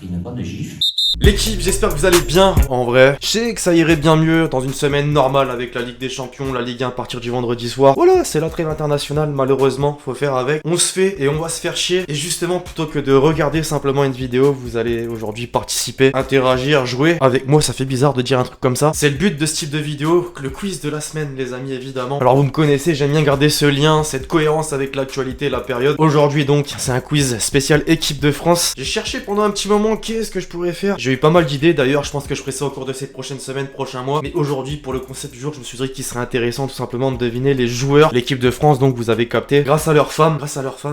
pris une bonne gifle. L'équipe, j'espère que vous allez bien, en vrai. Je sais que ça irait bien mieux dans une semaine normale avec la Ligue des Champions, la Ligue 1 à partir du vendredi soir. Voilà, c'est la trêve internationale, malheureusement, faut faire avec. On se fait et on va se faire chier. Et justement, plutôt que de regarder simplement une vidéo, vous allez aujourd'hui participer, interagir, jouer avec moi. Ça fait bizarre de dire un truc comme ça. C'est le but de ce type de vidéo, le quiz de la semaine, les amis, évidemment. Alors vous me connaissez, j'aime bien garder ce lien, cette cohérence avec l'actualité, la période. Aujourd'hui donc, c'est un quiz spécial équipe de France. J'ai cherché pendant un petit moment qu'est-ce que je pourrais faire. J'ai eu pas mal d'idées, d'ailleurs je pense que je ferai ça au cours de ces prochaines semaines, prochains mois. Mais aujourd'hui, pour le concept du jour, je me suis dit qu'il serait intéressant tout simplement de deviner les joueurs de l'équipe de France. Donc vous avez capté, grâce à leurs femmes,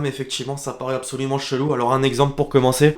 effectivement ça paraît absolument chelou. Alors un exemple pour commencer.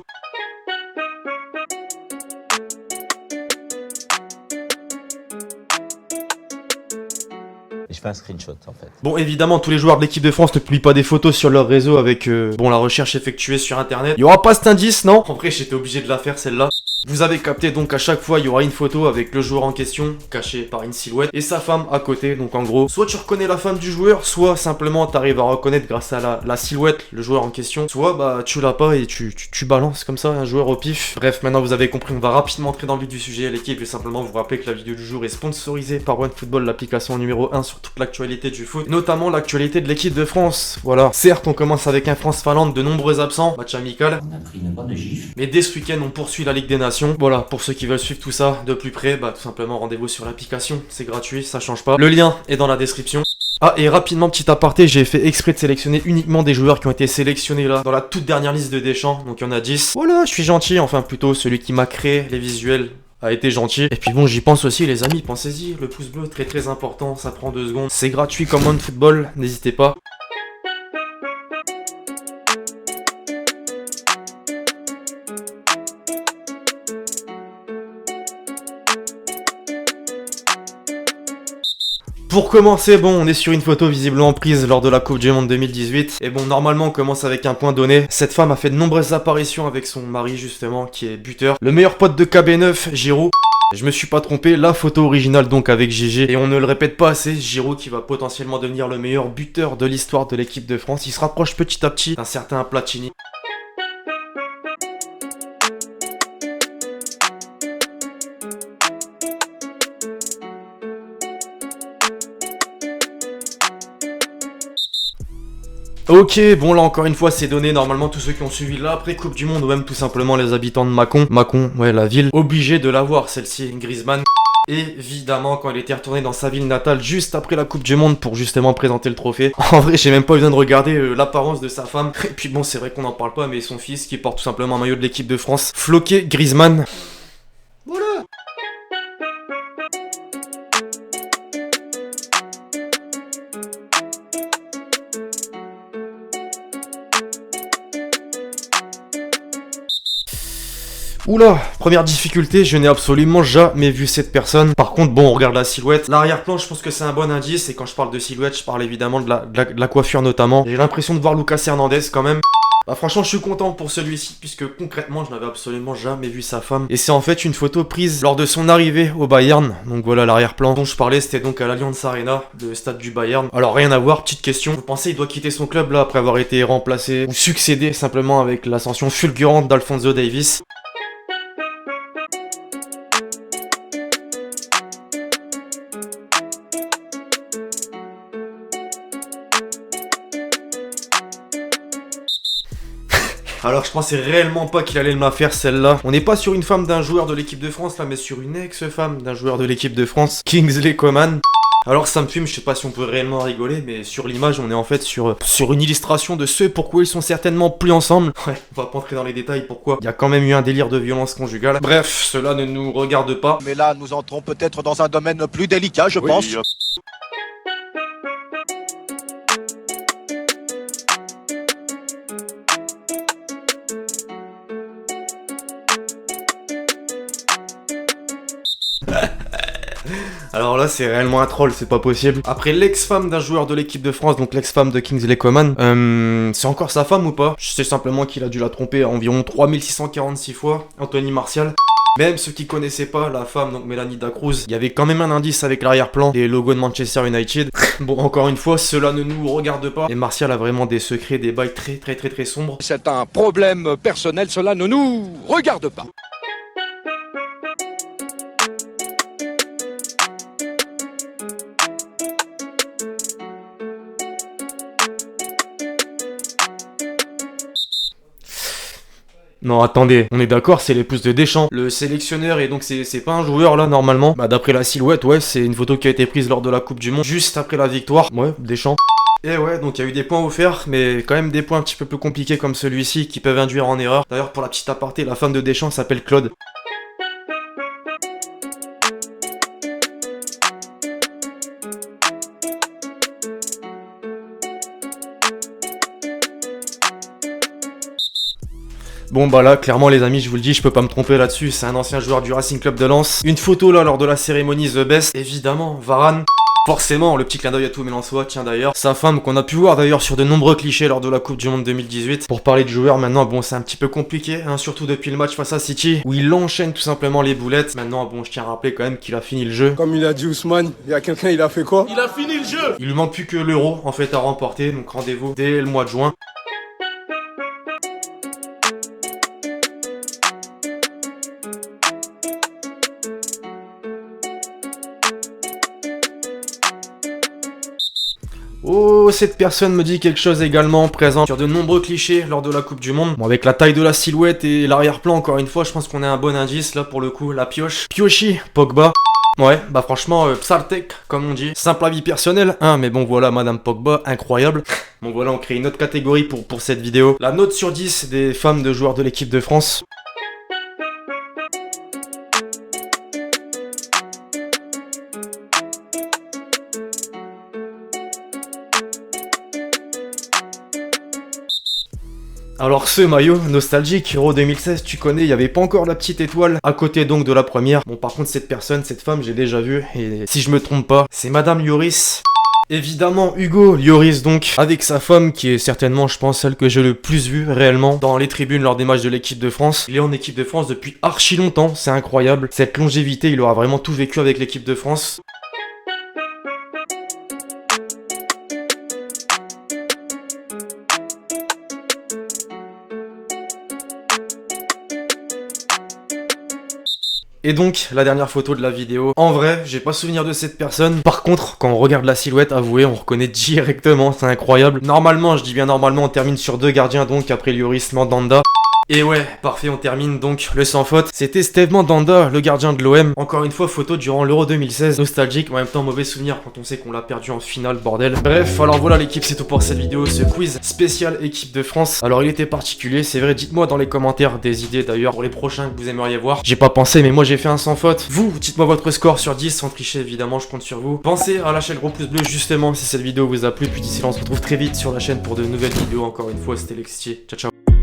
Je fais un screenshot en fait. Bon, évidemment, tous les joueurs de l'équipe de France ne publient pas des photos sur leur réseau avec la recherche effectuée sur internet. Il y aura pas cet indice, non? En vrai, j'étais obligé de la faire celle-là. Vous avez capté, donc à chaque fois il y aura une photo avec le joueur en question caché par une silhouette et sa femme à côté. Donc en gros, soit tu reconnais la femme du joueur, soit simplement tu arrives à reconnaître grâce à la silhouette le joueur en question, soit bah tu l'as pas et tu balances comme ça un joueur au pif. Bref, maintenant vous avez compris, on va rapidement entrer dans le vif du sujet. L'équipe, je vais simplement vous rappeler que la vidéo du jour est sponsorisée par OneFootball, l'application numéro 1 sur toute l'actualité du foot, notamment l'actualité de l'équipe de France. Voilà, certes on commence avec un France-Finlande, de nombreux absents, match amical, On a pris une bonne gifle. mais dès ce week-end on poursuit la Ligue des Nations. Voilà, pour ceux qui veulent suivre tout ça de plus près, bah tout simplement rendez-vous sur l'application, c'est gratuit, ça change pas. Le lien est dans la description. Ah, et rapidement, petit aparté, j'ai fait exprès de sélectionner uniquement des joueurs qui ont été sélectionnés là, dans la toute dernière liste de Deschamps, donc il y en a 10. Voilà, je suis gentil, enfin plutôt celui qui m'a créé les visuels a été gentil. Et puis bon, j'y pense aussi les amis, pensez-y, le pouce bleu, très très important, ça prend 2 secondes. C'est gratuit comme OneFootball, n'hésitez pas. Pour commencer, bon, on est sur une photo visiblement prise lors de la Coupe du Monde 2018. Et bon, normalement, on commence avec un point donné. Cette femme a fait de nombreuses apparitions avec son mari, justement, qui est buteur. Le meilleur pote de KB9, Giroud. Je me suis pas trompé, la photo originale donc avec Gigi. Et on ne le répète pas assez, Giroud qui va potentiellement devenir le meilleur buteur de l'histoire de l'équipe de France. Il se rapproche petit à petit d'un certain Platini. Ok, bon là encore une fois c'est donné, normalement tous ceux qui ont suivi l'après-coupe du monde ou même tout simplement les habitants de Mâcon, ouais la ville, obligés de l'avoir celle-ci, Griezmann. Évidemment quand il était retourné dans sa ville natale juste après la Coupe du Monde pour justement présenter le trophée. En vrai j'ai même pas besoin de regarder l'apparence de sa femme. Et puis bon c'est vrai qu'on en parle pas mais son fils qui porte tout simplement un maillot de l'équipe de France, floqué Griezmann. Voilà. Oula, première difficulté, je n'ai absolument jamais vu cette personne. Par contre, bon, on regarde la silhouette. L'arrière-plan, je pense que c'est un bon indice. Et quand je parle de silhouette, je parle évidemment de la coiffure notamment. J'ai l'impression de voir Lucas Hernandez quand même. Bah franchement, je suis content pour celui-ci, puisque concrètement, je n'avais absolument jamais vu sa femme. Et c'est en fait une photo prise lors de son arrivée au Bayern. Donc voilà, l'arrière-plan dont je parlais, c'était donc à l'Allianz Arena, le stade du Bayern. Alors rien à voir, petite question. Vous pensez il doit quitter son club là, après avoir été remplacé ou succédé simplement avec l'ascension fulgurante d'Alphonso Davies? Alors je pensais réellement pas qu'il allait me la faire celle-là. On n'est pas sur une femme d'un joueur de l'équipe de France là, mais sur une ex-femme d'un joueur de l'équipe de France, Kingsley Coman. Alors ça me fume, je sais pas si on peut réellement rigoler, mais sur l'image on est en fait sur une illustration de ce pourquoi ils sont certainement plus ensemble. Ouais, on va pas entrer dans les détails pourquoi. Il y a quand même eu un délire de violence conjugale. Bref, cela ne nous regarde pas. Mais là, nous entrons peut-être dans un domaine plus délicat, je pense. Alors là c'est réellement un troll, c'est pas possible. Après l'ex-femme d'un joueur de l'équipe de France, donc l'ex-femme de Kingsley Coman, c'est encore sa femme ou pas? Je sais simplement qu'il a dû la tromper environ 3646 fois, Anthony Martial. Même ceux qui connaissaient pas la femme, donc Mélanie Dacruz, il y avait quand même un indice avec l'arrière-plan, les logos de Manchester United. Bon, encore une fois, cela ne nous regarde pas. Et Martial a vraiment des secrets, des bails très sombres. C'est un problème personnel, cela ne nous regarde pas. Non, attendez, on est d'accord, c'est l'épouse de Deschamps. Le sélectionneur, et donc c'est pas un joueur là normalement. Bah d'après la silhouette, ouais, c'est une photo qui a été prise lors de la Coupe du Monde, juste après la victoire. Ouais, Deschamps. Et ouais, donc il y a eu des points offerts, mais quand même des points un petit peu plus compliqués comme celui-ci qui peuvent induire en erreur. D'ailleurs, pour la petite aparté, la femme de Deschamps s'appelle Claude. Bon bah là, clairement les amis, je vous le dis, je peux pas me tromper là-dessus, c'est un ancien joueur du Racing Club de Lens. Une photo là lors de la cérémonie The Best, évidemment, Varane. Forcément, le petit clin d'œil à tous mes Lensois, tiens d'ailleurs. Sa femme qu'on a pu voir d'ailleurs sur de nombreux clichés lors de la Coupe du Monde 2018. Pour parler de joueurs maintenant, bon c'est un petit peu compliqué, hein, surtout depuis le match face à City, où il enchaîne tout simplement les boulettes. Maintenant, bon je tiens à rappeler quand même qu'il a fini le jeu. Comme il a dit Ousmane, il y a quelqu'un, il a fait quoi? Il a fini le jeu. Il lui manque plus que l'Euro en fait à remporter, donc rendez-vous dès le mois de juin. Oh, cette personne me dit quelque chose également, présent sur de nombreux clichés lors de la Coupe du Monde. Bon, avec la taille de la silhouette et l'arrière-plan, encore une fois, je pense qu'on a un bon indice, là, pour le coup, la pioche. Piochi, Pogba. Ouais, bah franchement, Psaltek, comme on dit. Simple avis personnel, hein, mais bon, voilà, Madame Pogba, incroyable. Bon, voilà, on crée une autre catégorie pour cette vidéo. La note sur 10 des femmes de joueurs de l'équipe de France. Alors ce maillot nostalgique Euro 2016, tu connais, il n'y avait pas encore la petite étoile à côté donc de la première. Bon par contre cette personne, cette femme, j'ai déjà vu, et si je me trompe pas, c'est Madame Lloris. Évidemment Hugo Lloris donc, avec sa femme qui est certainement je pense celle que j'ai le plus vue réellement dans les tribunes lors des matchs de l'équipe de France. Il est en équipe de France depuis archi longtemps, c'est incroyable. Cette longévité, il aura vraiment tout vécu avec l'équipe de France. Et donc, la dernière photo de la vidéo. En vrai, j'ai pas souvenir de cette personne. Par contre, quand on regarde la silhouette, avouez, on reconnaît directement, c'est incroyable. Normalement, je dis bien normalement, on termine sur 2 gardiens, donc après Lloris, Mandanda. Et ouais, parfait, on termine donc le sans faute. C'était Steve Mandanda, le gardien de l'OM. Encore une fois, photo durant l'Euro 2016. Nostalgique, en même temps mauvais souvenir quand on sait qu'on l'a perdu en finale, bordel. Bref, alors voilà l'équipe, c'est tout pour cette vidéo, ce quiz spécial équipe de France. Alors il était particulier, c'est vrai, dites-moi dans les commentaires des idées d'ailleurs pour les prochains que vous aimeriez voir. J'ai pas pensé, mais moi j'ai fait un sans faute. Vous, dites-moi votre score sur 10 sans tricher évidemment, je compte sur vous. Pensez à lâcher le gros pouce bleu justement si cette vidéo vous a plu. Puis d'ici là, on se retrouve très vite sur la chaîne pour de nouvelles vidéos. Encore une fois, c'était Lexier. Ciao ciao.